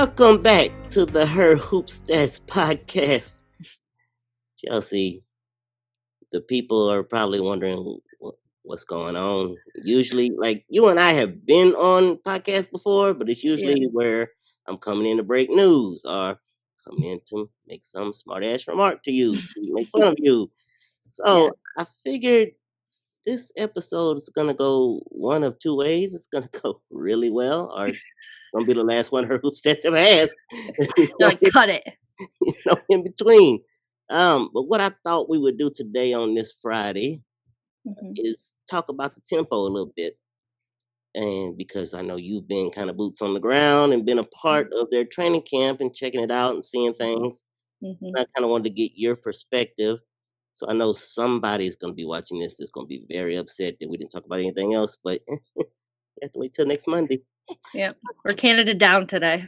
Welcome back to the Her Hoop Stats podcast. Chelsea, the people are probably wondering what's going on. Usually, like you and I have been on podcasts before, but it's usually where I'm coming in to break news or coming in to make some smart ass remark to you, to make fun of you. So I figured this episode is gonna go one of two ways. It's gonna go really well, or it's gonna be the last one Her Hoop Stats ever has. Cut it. In between. But what I thought we would do today on this Friday is talk about the tempo a little bit. And because I know you've been kind of boots on the ground and been a part of their training camp and checking it out and seeing things, I kind of wanted to get your perspective. So I know somebody's going to be watching this that's going to be very upset that we didn't talk about anything else, but you have to wait till next Monday. Yeah, we're Canada down today.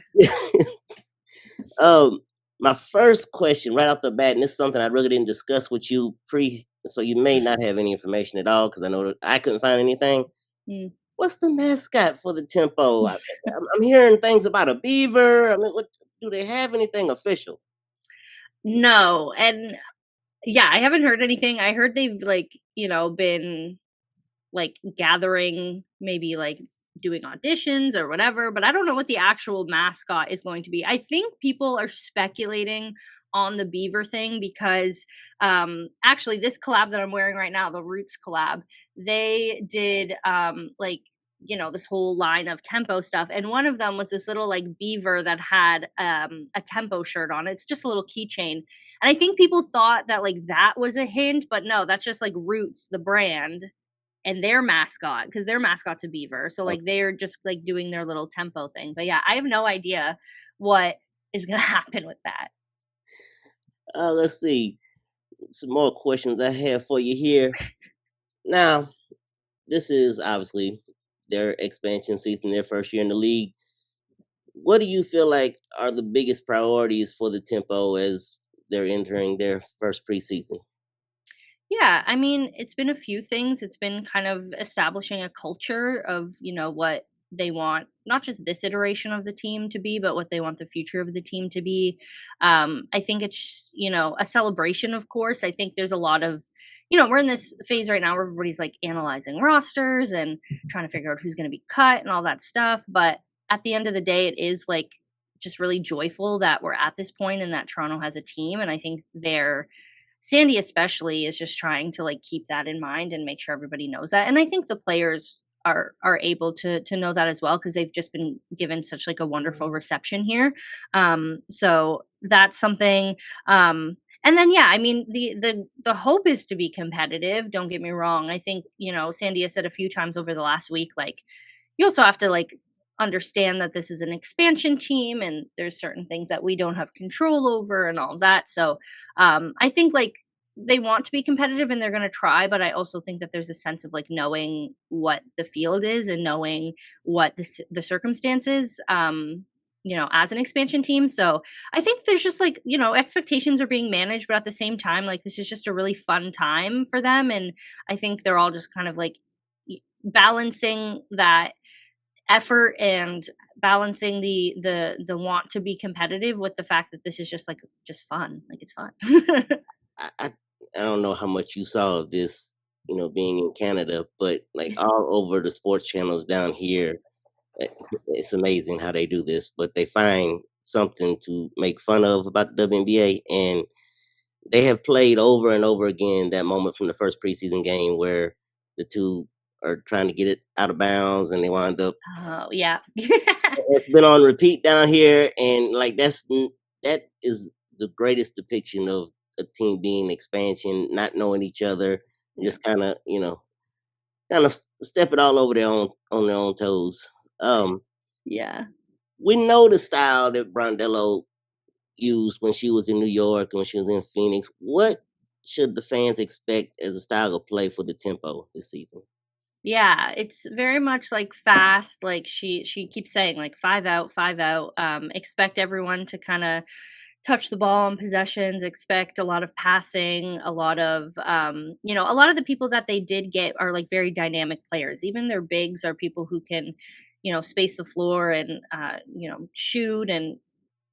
My first question right off the bat, and this is something I really didn't discuss with you so you may not have any information at all because I know that I couldn't find anything. What's the mascot for the Tempo? I'm hearing things about a beaver. I mean, do they have anything official? No, and yeah, I haven't heard anything. I heard they've been gathering, maybe doing auditions or whatever, but I don't know what the actual mascot is going to be. I think people are speculating on the beaver thing because actually this collab that I'm wearing right now, the Roots collab, they did this whole line of tempo stuff, and one of them was this little beaver that had a tempo shirt on. It's just a little keychain, and I think people thought that that was a hint, but no, that's just Roots, the brand, and their mascot, because their mascot's a beaver. So they're just doing their little tempo thing. But yeah, I have no idea what is going to happen with that. Let's see. Some more questions I have for you here. Now, this is obviously their expansion season, their first year in the league. What do you feel like are the biggest priorities for the Tempo as they're entering their first preseason? Yeah, I mean, it's been a few things. It's been kind of establishing a culture of, what they want, not just this iteration of the team to be, but what they want the future of the team to be. I think it's, a celebration, of course. I think there's a lot of, we're in this phase right now where everybody's analyzing rosters and trying to figure out who's going to be cut and all that stuff. But at the end of the day, it is just really joyful that we're at this point and that Toronto has a team. And I think Sandy especially is just trying to keep that in mind and make sure everybody knows that. And I think the players are able to know that as well, because they've just been given such a wonderful reception here. So that's something. And then I mean the hope is to be competitive. Don't get me wrong. I think Sandy has said a few times over the last week, you also have to understand that this is an expansion team and there's certain things that we don't have control over and all that. So I think they want to be competitive and they're going to try, but I also think that there's a sense of knowing what the field is and knowing what the circumstances as an expansion team. So I think there's just expectations are being managed, but at the same time this is just a really fun time for them, and I think they're all just kind of balancing that effort and balancing the want to be competitive with the fact that this is just just fun. It's fun. I don't know how much you saw of this, being in Canada, but all over the sports channels down here, it's amazing how they do this, but they find something to make fun of about the WNBA, and they have played over and over again that moment from the first preseason game where the two are trying to get it out of bounds and they wind up. Oh yeah. It's been on repeat down here, and that is the greatest depiction of a team being expansion, not knowing each other, just kind of step it all over on their own toes. Yeah. We know the style that Brondello used when she was in New York and when she was in Phoenix. What should the fans expect as a style of play for the Tempo this season? Yeah, it's very much fast. She keeps saying 5 out, 5 out. Expect everyone to kind of touch the ball on possessions, expect a lot of passing, a lot of a lot of the people that they did get are very dynamic players. Even their bigs are people who can space the floor and shoot. And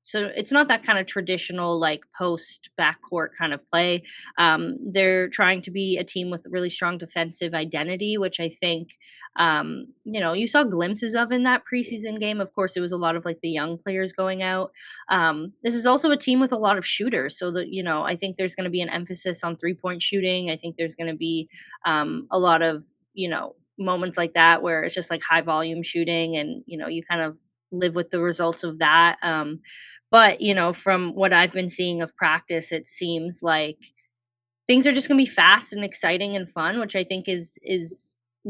so it's not that kind of traditional like post backcourt kind of play. They're trying to be a team with really strong defensive identity, which I think you saw glimpses of in that preseason game. Of course, it was a lot of like the young players going out. This is also a team with a lot of shooters, so that I think there's going to be an emphasis on 3-point shooting. I think there's going to be a lot of moments like that where it's just like high volume shooting, and you kind of live with the results of that. But, from what I've been seeing of practice, it seems like things are just going to be fast and exciting and fun, which I think is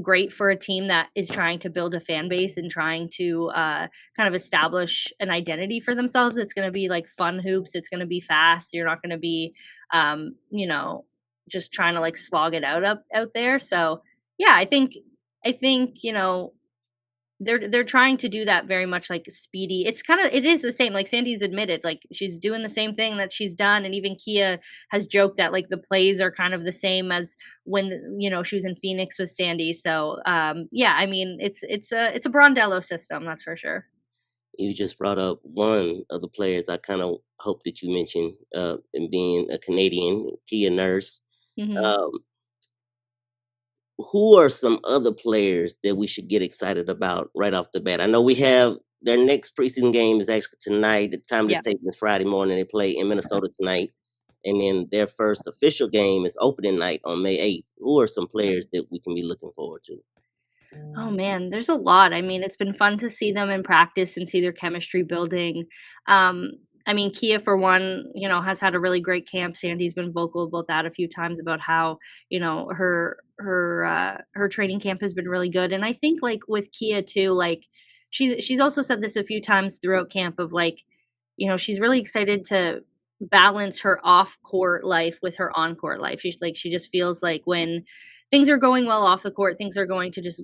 great for a team that is trying to build a fan base and trying to kind of establish an identity for themselves. It's going to be like fun hoops. It's going to be fast. You're not going to be, just trying to like slog it out there. So yeah, I think they're trying to do that very much like speedy. It is the same, like Sandy's admitted, like she's doing the same thing that she's done, and even Kia has joked that like the plays are kind of the same as when she was in Phoenix with Sandy. So yeah, I mean it's a Brondello system, that's for sure. You just brought up one of the players I kind of hope that you mentioned, and being a Canadian, Kia Nurse. Hmm. Um, who are some other players that we should get excited about right off the bat? I know we have their next preseason game is actually tonight. The time this Yeah. tape is Friday morning. They play in Minnesota tonight. And then their first official game is opening night on May 8th. Who are some players that we can be looking forward to? Oh man, there's a lot. I mean, it's been fun to see them in practice and see their chemistry building. Um, I mean, Kia for one, has had a really great camp. Sandy's been vocal about that a few times about how, her training camp has been really good. And I think like with Kia too, like she's also said this a few times throughout camp of like, she's really excited to balance her off court life with her on court life. She just feels like when things are going well off the court, things are going to just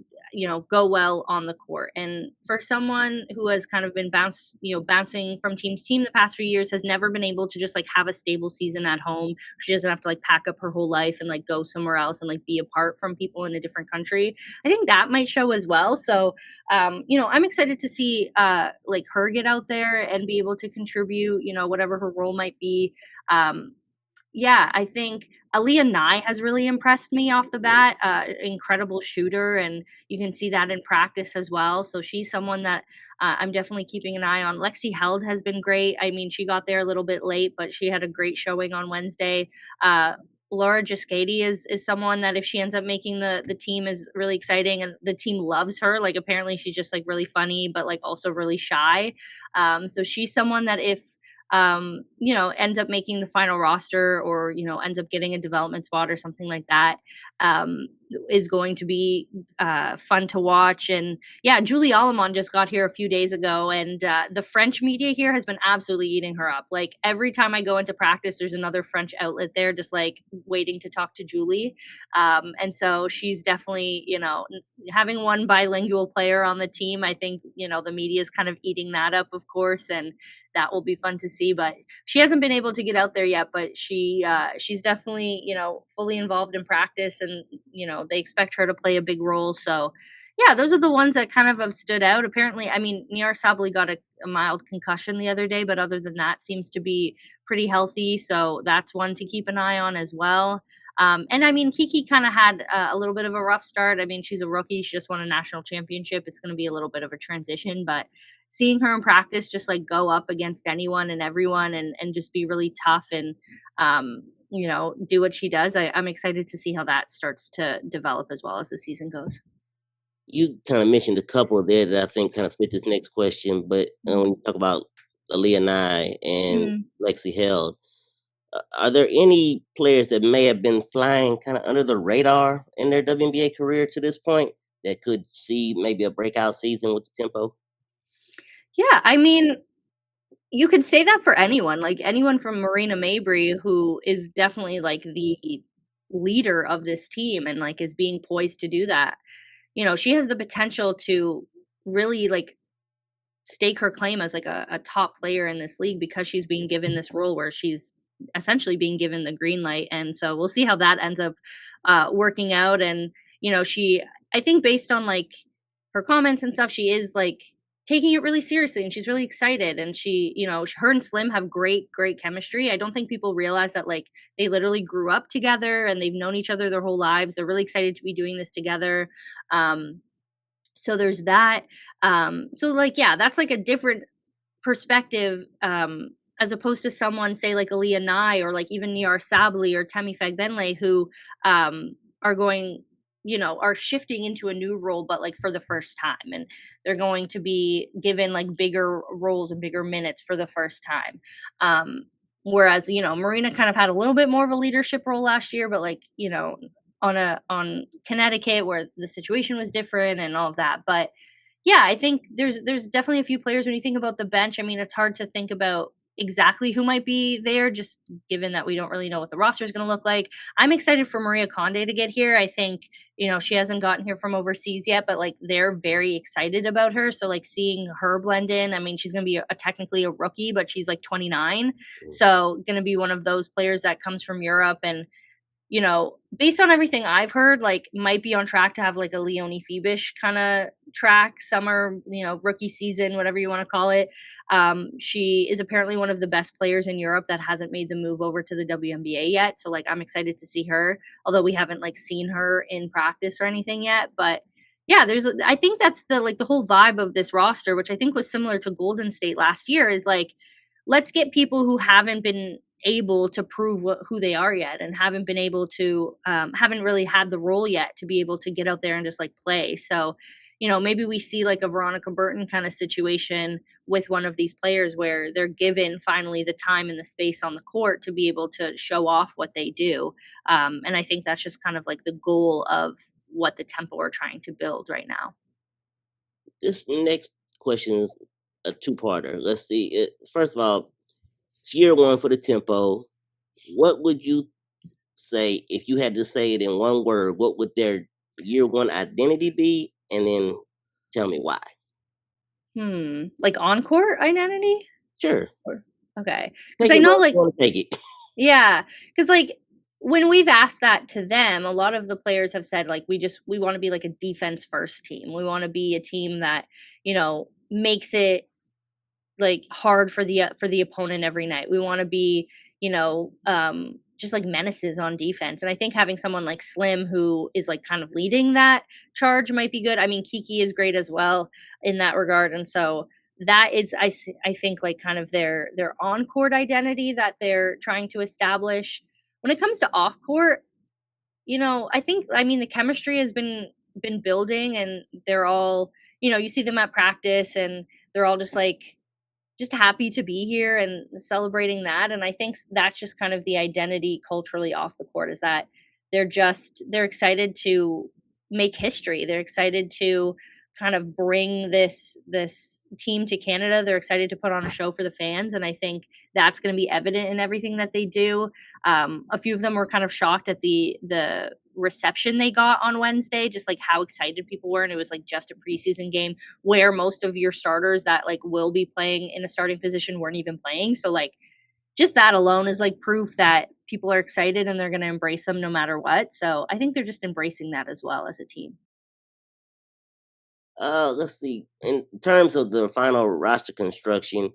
go well on the court. And for someone who has kind of been bouncing from team to team the past few years, has never been able to just like have a stable season at home. She doesn't have to like pack up her whole life and like go somewhere else and like be apart from people in a different country. I think that might show as well. So I'm excited to see like her get out there and be able to contribute, whatever her role might be. um yeah, I think Aaliyah Nye has really impressed me off the bat. Incredible shooter, and you can see that in practice as well. So she's someone that I'm definitely keeping an eye on. Lexi Held has been great. I mean, she got there a little bit late, but she had a great showing on Wednesday. Laura Giscadi is someone that if she ends up making the team is really exciting, and the team loves her. Like apparently she's just like really funny, but like also really shy. So she's someone that if ends up making the final roster, or, ends up getting a development spot or something like that, um, is going to be fun to watch. And yeah, Julie Alamon just got here a few days ago, and the French media here has been absolutely eating her up. Like every time I go into practice, there's another French outlet there just like waiting to talk to Julie. And so she's definitely, having one bilingual player on the team, I think, the media is kind of eating that up, of course. And that will be fun to see. But she hasn't been able to get out there yet, but she's definitely fully involved in practice, and they expect her to play a big role. So yeah, those are the ones that kind of have stood out. Apparently, I mean, Niar Sabli got a mild concussion the other day, but other than that, seems to be pretty healthy. So that's one to keep an eye on as well. And I mean, Kiki kind of had a little bit of a rough start. I mean, she's a rookie. She just won a national championship. It's going to be a little bit of a transition, but seeing her in practice just like go up against anyone and everyone, and just be really tough and, do what she does, I'm excited to see how that starts to develop as well as the season goes. You kind of mentioned a couple there that I think kind of fit this next question, but when you talk about Aaliyah Nye and Mhm. Lexi Held, are there any players that may have been flying kind of under the radar in their WNBA career to this point that could see maybe a breakout season with the tempo? Yeah, I mean, you could say that for anyone, like anyone from Marina Mabrey, who is definitely like the leader of this team and like is being poised to do that. She has the potential to really like stake her claim as like a top player in this league because she's being given this role where she's essentially being given the green light. And so we'll see how that ends up working out. And, she, I think based on like her comments and stuff, she is like taking it really seriously and she's really excited. And she, her and Slim have great chemistry. I don't think people realize that like they literally grew up together and they've known each other their whole lives. They're really excited to be doing this together. So there's that. So like, yeah, that's like a different perspective, as opposed to someone say like Aaliyah Nye or like even Niar Sabli or Temi Fagbenle who are going, are shifting into a new role, but like for the first time, and they're going to be given like bigger roles and bigger minutes for the first time. Whereas Marina kind of had a little bit more of a leadership role last year, but like on Connecticut where the situation was different and all of that, but yeah, I think there's definitely a few players when you think about the bench. I mean, it's hard to think about exactly who might be there, just given that we don't really know what the roster is going to look like. I'm excited for Maria Conde to get here. I think, she hasn't gotten here from overseas yet, but like they're very excited about her. So like seeing her blend in, I mean, she's going to be technically a rookie, but she's like 29. So going to be one of those players that comes from Europe and based on everything I've heard, like might be on track to have like a Leonie Phoebish kind of track, summer, rookie season, whatever you want to call it. She is apparently one of the best players in Europe that hasn't made the move over to the WNBA yet. So like I'm excited to see her, although we haven't like seen her in practice or anything yet. But yeah, I think that's the whole vibe of this roster, which I think was similar to Golden State last year, is like, let's get people who haven't been able to prove who they are yet and haven't been able to haven't really had the role yet to be able to get out there and just like play. So maybe we see like a Veronica Burton kind of situation with one of these players where they're given finally the time and the space on the court to be able to show off what they do. And I think that's just kind of like the goal of what the Tempo are trying to build right now. This next question is a two-parter. Let's see. First of all, it's year one for the Tempo. What would you say if you had to say it in one word? What would their year one identity be? And then tell me why. Like on-court identity? Sure. Okay. Because I know like take it. Yeah, because like when we've asked that to them, a lot of the players have said like we want to be like a defense first team. We want to be a team that makes it like hard for the opponent every night. We want to be just like menaces on defense. And I think having someone like Slim who is like kind of leading that charge might be good. I mean, Kiki is great as well in that regard, and so that is I think like kind of their on-court identity that they're trying to establish. When it comes to off-court, I mean the chemistry has been building, and they're all, you see them at practice and they're all just happy to be here and celebrating that. And I think that's just kind of the identity culturally off the court, is that they're excited to make history. They're excited to kind of bring this team to Canada. They're excited to put on a show for the fans, and I think that's going to be evident in everything that they do. A few of them were kind of shocked at the reception they got on Wednesday, just like how excited people were, and it was like just a preseason game where most of your starters that like will be playing in a starting position weren't even playing. So like just that alone is like proof that people are excited and they're going to embrace them no matter what. So I think they're just embracing that as well as a team. Let's see. In terms of the final roster construction,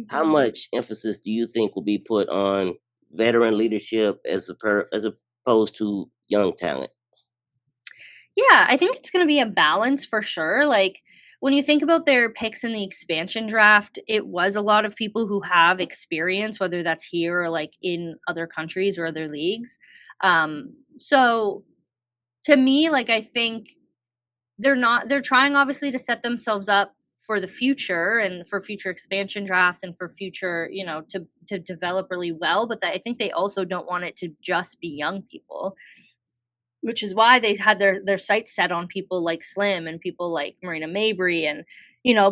how much emphasis do you think will be put on veteran leadership as opposed to young talent? Yeah, I think it's going to be a balance for sure. Like when you think about their picks in the expansion draft, it was a lot of people who have experience, whether that's here or like in other countries or other leagues. So to me, like I think they're trying obviously to set themselves up for the future and for future expansion drafts and for future, to develop really well. But I think they also don't want it to just be young people, which is why they had their sights set on people like Slim and people like Marina Mabry and,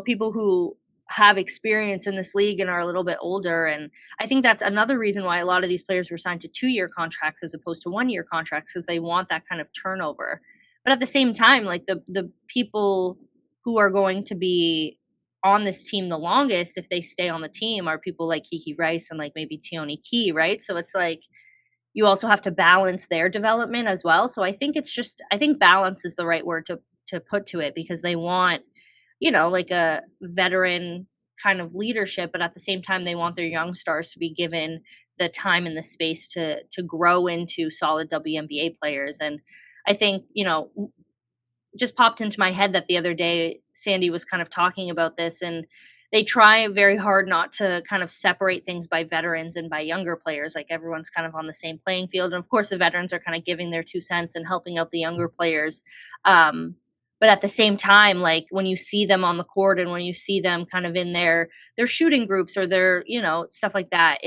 people who have experience in this league and are a little bit older. And I think that's another reason why a lot of these players were signed to 2-year contracts as opposed to 1-year contracts, because they want that kind of turnover. But at the same time, like the people who are going to be on this team the longest, if they stay on the team, are people like Kiki Rice and like maybe Tioni Key, right? So it's like you also have to balance their development as well. So I think balance is the right word to to put to it because they want, like a veteran kind of leadership, but at the same time, they want their young stars to be given the time and the space to grow into solid WNBA players. And I think, just popped into my head that the other day Sandy was kind of talking about this, and they try very hard not to kind of separate things by veterans and by younger players. Like everyone's kind of on the same playing field. And of course the veterans are kind of giving their 2 cents and helping out the younger players. But at the same time, like when you see them on the court and when you see them kind of in their shooting groups or their, stuff like that,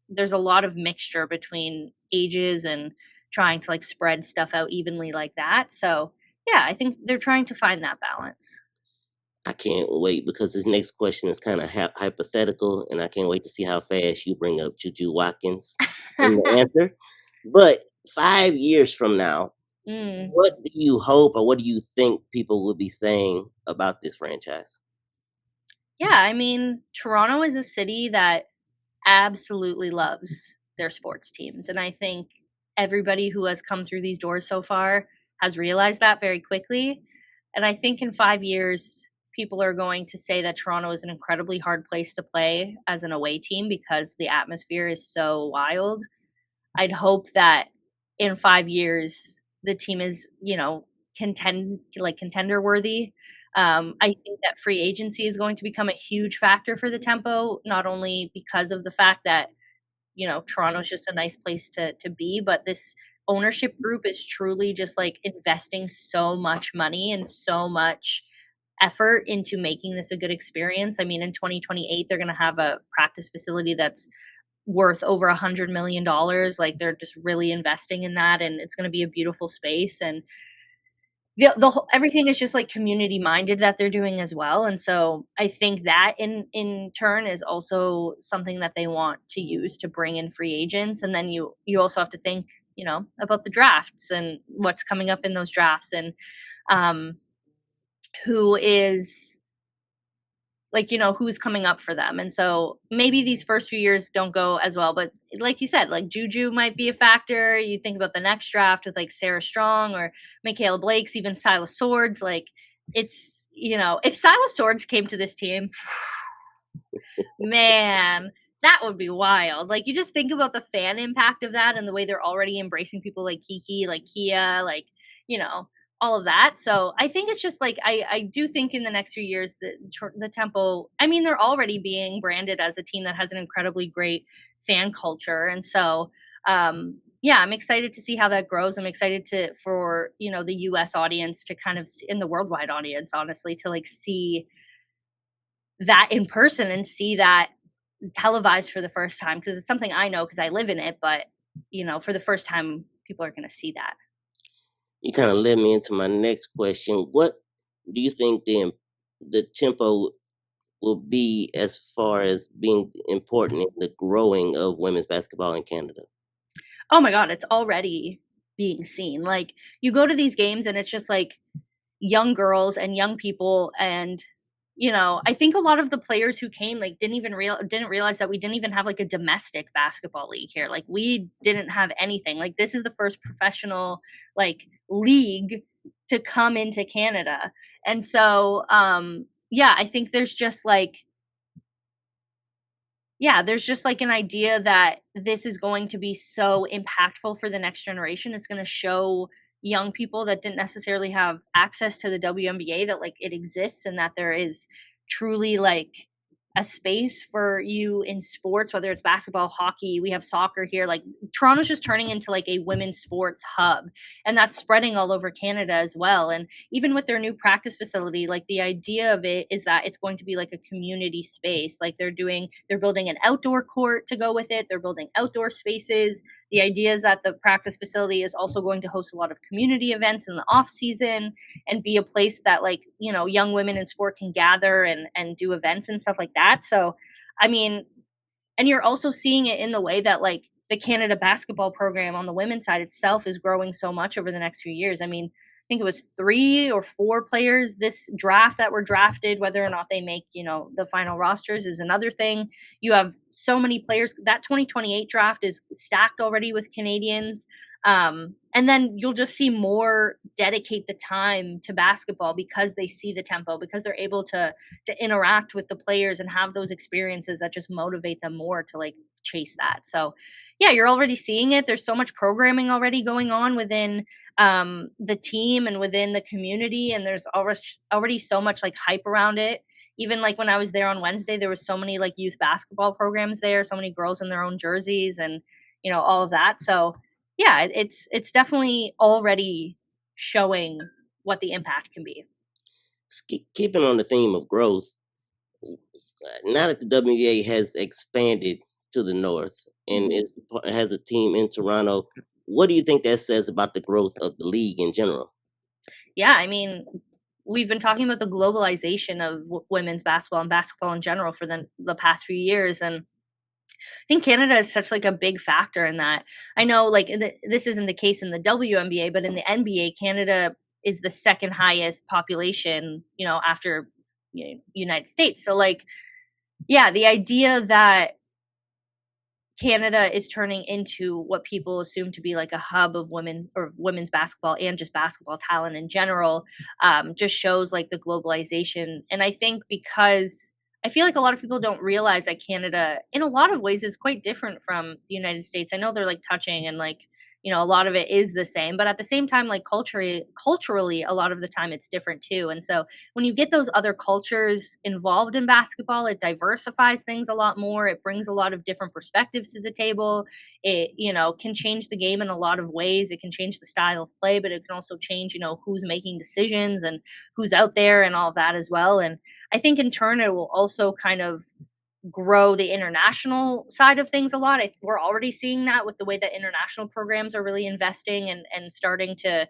there's a lot of mixture between ages and trying to like spread stuff out evenly like that. So yeah, I think they're trying to find that balance. I can't wait because this next question is kind of hypothetical, and I can't wait to see how fast you bring up Juju Watkins in the answer. But 5 years from now, Mm. what do you hope or what do you think people will be saying about this franchise? Yeah, I mean, Toronto is a city that absolutely loves their sports teams, and I think everybody who has come through these doors so far has realized that very quickly. And I think in 5 years, people are going to say that Toronto is an incredibly hard place to play as an away team because the atmosphere is so wild. I'd hope that in 5 years the team is, contender worthy. I think that free agency is going to become a huge factor for the Tempo, not only because of the fact that, Toronto's just a nice place to be, but this ownership group is truly just like investing so much money and so much effort into making this a good experience. I mean, in 2028, they're going to have a practice facility that's worth over $100 million. Like they're just really investing in that, and it's going to be a beautiful space. And everything is just like community minded that they're doing as well. And so I think that in turn is also something that they want to use to bring in free agents. And then you also have to think, about the drafts and what's coming up in those drafts, and um who is like, who's coming up for them. And so maybe these first few years don't go as well, but like you said, like Juju might be a factor. You think about the next draft with like Sarah Strong or Michaela Blake's, even Silas Swords. Like it's, if Silas Swords came to this team, man, that would be wild. Like you just think about the fan impact of that and the way they're already embracing people like Kiki, like Kia, like, you know, all of that. So I think it's just like I do think in the next few years the Tempo, I mean, they're already being branded as a team that has an incredibly great fan culture. And so yeah, I'm excited to see how that grows. I'm excited for, the US audience to kind of in the worldwide audience, honestly, to like see that in person and see that televised for the first time, because it's something I know because I live in it, but for the first time people are going to see that. You kind of led me into my next question. What do you think the Tempo will be as far as being important in the growing of women's basketball in Canada? Oh my god, it's already being seen. Like you go to these games and it's just like young girls and young people, and I think a lot of the players who came like didn't realize that we didn't even have like a domestic basketball league here. Like we didn't have anything. Like this is the first professional like league to come into Canada. And so yeah, I think there's just like an idea that this is going to be so impactful for the next generation. It's going to show young people that didn't necessarily have access to the WNBA that like it exists, and that there is truly like a space for you in sports, whether it's basketball, hockey, we have soccer here. Like Toronto's just turning into like a women's sports hub, and that's spreading all over Canada as well. And even with their new practice facility, like the idea of it is that it's going to be like a community space. Like they're building an outdoor court to go with it. They're building outdoor spaces. The idea is that the practice facility is also going to host a lot of community events in the off season and be a place that like, young women in sport can gather and do events and stuff like that. So, I mean, and you're also seeing it in the way that like the Canada basketball program on the women's side itself is growing so much over the next few years. I mean, I think it was 3 or 4 players this draft that were drafted. Whether or not they make, the final rosters is another thing. You have so many players. That 2028 draft is stacked already with Canadians. and then you'll just see more dedicate the time to basketball because they see the tempo, because they're able to interact with the players and have those experiences that just motivate them more to like chase that. So yeah, you're already seeing it. There's so much programming already going on within the team and within the community, and there's already so much like hype around it. Even like when I was there on Wednesday, there was so many like youth basketball programs there, so many girls in their own jerseys, and all of that. So yeah, it's definitely already showing what the impact can be. Keeping on the theme of growth, now that the WNBA has expanded to the north and Mhm. has a team in Toronto, what do you think that says about the growth of the league in general? Yeah, I mean, we've been talking about the globalization of women's basketball and basketball in general for the past few years, and I think Canada is such like a big factor in that. I know like this isn't the case in the WNBA, but in the NBA, Canada is the second highest population, after United States. So like, yeah, the idea that Canada is turning into what people assume to be like a hub of women's basketball and just basketball talent in general, just shows like the globalization. And I think because I feel like a lot of people don't realize that Canada, in a lot of ways, is quite different from the United States. I know they're like touching and like a lot of it is the same, but at the same time, like culturally, a lot of the time it's different too. And so when you get those other cultures involved in basketball, it diversifies things a lot more. It brings a lot of different perspectives to the table. It, can change the game in a lot of ways. It can change the style of play, but it can also change, who's making decisions and who's out there and all of that as well. And I think in turn, it will also kind of grow the international side of things a lot. We're already seeing that with the way that international programs are really investing and starting to,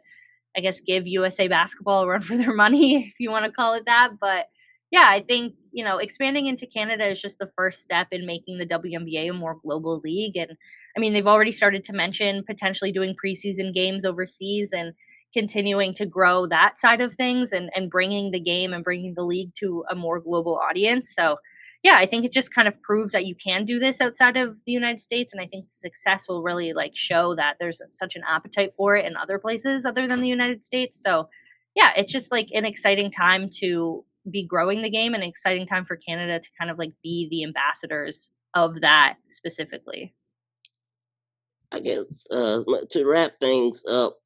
I guess, give USA basketball a run for their money, if you want to call it that. But yeah, I think, expanding into Canada is just the first step in making the WNBA a more global league. And I mean, they've already started to mention potentially doing preseason games overseas and continuing to grow that side of things and bringing the game and bringing the league to a more global audience. So yeah, I think it just kind of proves that you can do this outside of the United States, and I think success will really like show that there's such an appetite for it in other places other than the United States. So, yeah, it's just like an exciting time to be growing the game, and an exciting time for Canada to kind of like be the ambassadors of that specifically. I guess to wrap things up,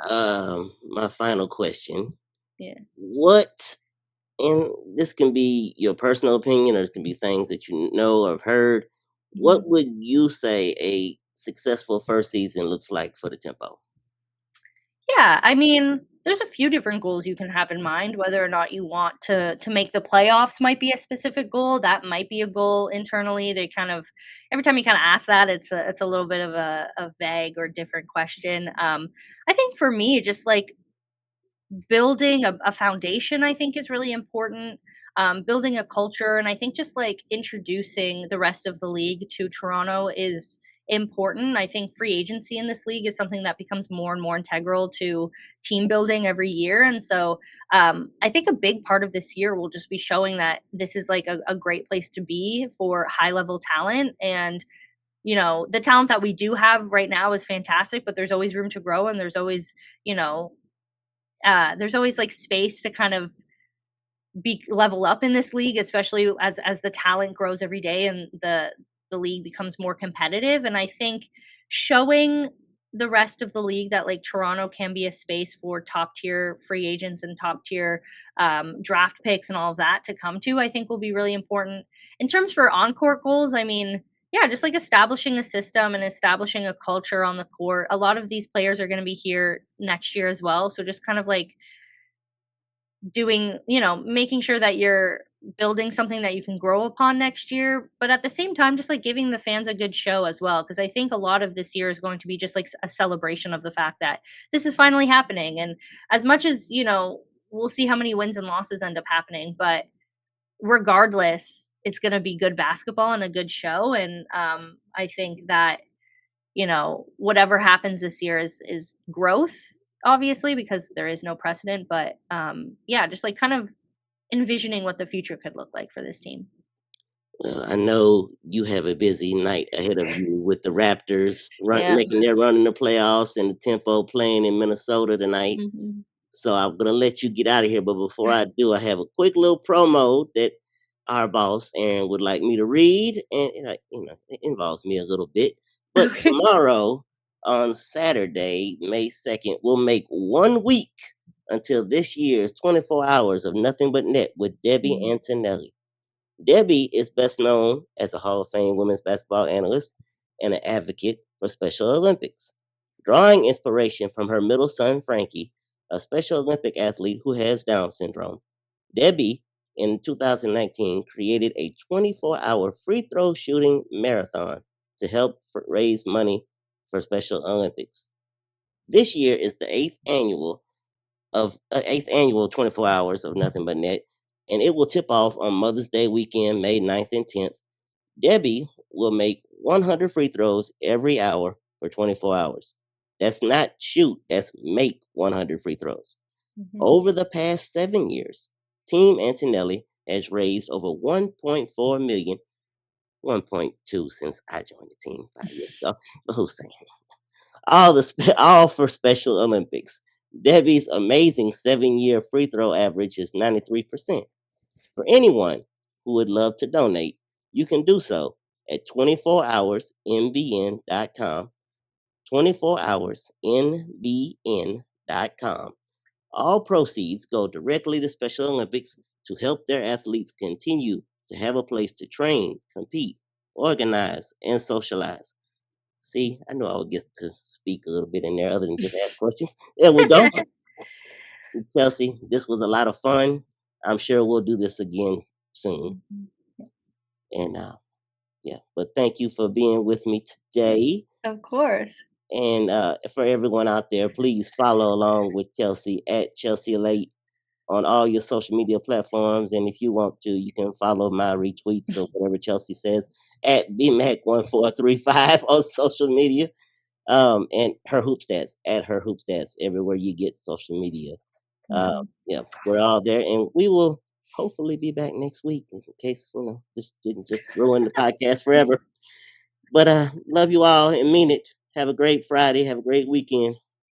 my final question: Yeah. what, and this can be your personal opinion, or it can be things that you know or have heard. What Mhm. would you say a successful first season looks like for the tempo? Yeah, I mean, there's a few different goals you can have in mind. Whether or not you want to make the playoffs might be a specific goal. That might be a goal internally. They kind of every time you kind of ask that, it's a little bit of a vague or different question. I think for me, just like building a foundation, I think, is really important. Building a culture, and I think just like introducing the rest of the league to Toronto is important. I think free agency in this league is something that becomes more and more integral to team building every year. And so I think a big part of this year will just be showing that this is like a great place to be for high level talent. And the talent that we do have right now is fantastic, but there's always room to grow, and you know, there's always like space to kind of be level up in this league, especially as the talent grows every day and the league becomes more competitive. And I think showing the rest of the league that like Toronto can be a space for top tier free agents and top tier draft picks and all of that to come to, I think will be really important. In terms for on court goals, I mean, yeah, just like establishing a system and establishing a culture on the court. A lot of these players are going to be here next year as well. So just kind of like doing, making sure that you're building something that you can grow upon next year, but at the same time, just like giving the fans a good show as well. Cause I think a lot of this year is going to be just like a celebration of the fact that this is finally happening. And as much as, we'll see how many wins and losses end up happening, but regardless, it's going to be good basketball and a good show. And I think that whatever happens this year is growth, obviously, because there is no precedent. But yeah, just like kind of envisioning what the future could look like for this team. Well, I know you have a busy night ahead of you with the Raptors Yeah. making their run in the playoffs and the Tempo playing in Minnesota tonight. Mhm. So I'm gonna let you get out of here. But before I do, I have a quick little promo that our boss Aaron would like me to read, and it involves me a little bit. But Okay. tomorrow, on Saturday, May 2nd, we'll make 1 week until this year's 24 hours of nothing but net with Debbie Mhm. Antonelli. Debbie is best known as a Hall of Fame women's basketball analyst and an advocate for Special Olympics, drawing inspiration from her middle son, Frankie, a Special Olympic athlete who has Down syndrome. Debbie, in 2019, created a 24-hour free throw shooting marathon to help raise money for Special Olympics. This year is the eighth annual 24 hours of nothing but net, and it will tip off on Mother's Day weekend, May 9th and 10th. Debbie will make 100 free throws every hour for 24 hours. That's not shoot, that's make 100 free throws. Mhm. Over the past 7 years, Team Antonelli has raised over 1.4 million, 1.2 since I joined the team 5 years ago. But who's saying all for Special Olympics? Debbie's amazing 7 year free throw average is 93%. For anyone who would love to donate, you can do so at 24hoursnbn.com. 24hoursnbn.com. All proceeds go directly to Special Olympics to help their athletes continue to have a place to train, compete, organize, and socialize. See, I know I would get to speak a little bit in there other than just ask questions. There we go. Chelsea, this was a lot of fun. I'm sure we'll do this again soon. Mhm. And yeah, but thank you for being with me today. Of course. And for everyone out there, please follow along with Chelsea at Chelsea Leite on all your social media platforms. And if you want to, you can follow my retweets or whatever Chelsea says at BMac1435 on social media. And her hoop stats at her hoop stats everywhere you get social media. Mhm. Yeah, we're all there, and we will hopefully be back next week in case this didn't just ruin the podcast forever. But love you all and mean it. Have a great Friday. Have a great weekend.